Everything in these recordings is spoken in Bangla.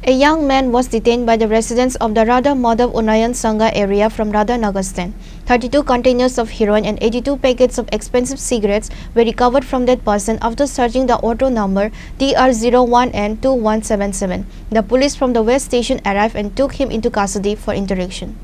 A young man was detained by the residents of the Radha Madhav Unayan Sangha area from Radhanagar stand. 32 containers of heroin and 82 packets of expensive cigarettes were recovered from that person after searching the auto number TR01N2177. The police from the West Station arrived and took him into custody for interrogation.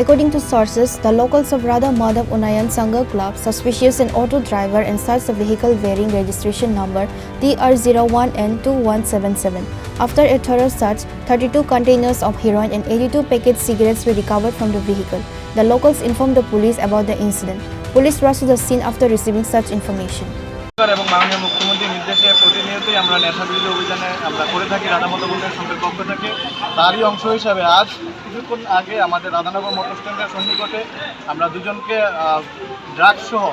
According to sources, the locals of Radha Madhav Unayan Sangha Club suspicious an auto driver and searched the vehicle bearing registration number TR01N2177. After a thorough search, 32 containers of heroin and 82 packet cigarettes were recovered from the vehicle. The locals informed the police about the incident. Police rushed to the scene after receiving such information. এবং মাননীয় মুখ্যমন্ত্রীর নির্দেশে প্রতিনিয়তই আমরা নেশা বিরোধী অভিযানে আমরা করে থাকি রাধা মাধব উন্নয়ন সংঘের পক্ষ থেকে। তারই অংশ হিসাবে আজ কিছুক্ষণ আগে আমাদের রাধানগর মোটর স্ট্যান্ডের সন্নিকটে আমরা দুজনকে ড্রাগস সহ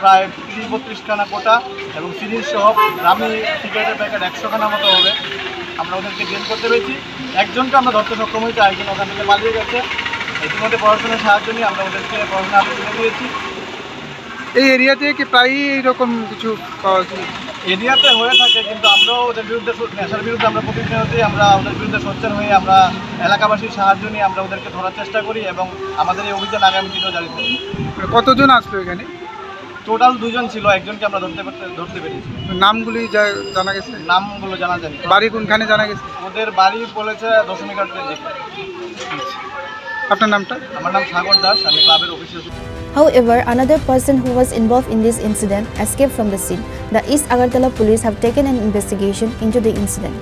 প্রায় 30-32 খানা কোটা এবং সিরিজ সহ দামি সিগারেটের প্যাকেট 100 খানা মতো হবে আমরা ওদেরকে জেল করতে পেরেছি। একজনকে আমরা ধরতে সক্ষম হয়েছি, একজন ওখান থেকে পালিয়ে গেছে। ইতিমধ্যে প্রশাসনের সাহায্য নিয়ে আমরা ওদেরকে প্রশাসনের হাতে তুলে দিয়েছি। এই এরিয়াতে কি প্রায়ই এইরকম কিছু পাওয়া যায়? এরিয়াতে হয়ে থাকে, কিন্তু আমরাও ওদের বিরুদ্ধে নেশার বিরুদ্ধে আমরা প্রতিনিয়তই আমরা ওদের বিরুদ্ধে সোচ্চার হয়ে আমরা এলাকাবাসীর সাহায্য নিয়ে আমরা ওদেরকে ধরার চেষ্টা করি এবং আমাদের এই অভিযান আগামী দিনেও জারি করি। কতজন আসলো এখানে? টোটাল 2 জন ছিল, একজনকে আমরা ধরতে পেরেছি। নামগুলি জানা গেছে? নামগুলো জানা যায়নি। বাড়ি কোনখানে জানা গেছে? ওদের বাড়ি বলেছে দশমীঘাটের দিকে। আপনার নামটা? আমার নাম সাগর দাস, আমি ক্লাবের অফিসে। However, another person who was involved in this incident escaped from the scene. The East Agartala police have taken an investigation into the incident.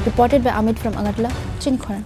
Reported by Amit from Agartala, Chinkhona.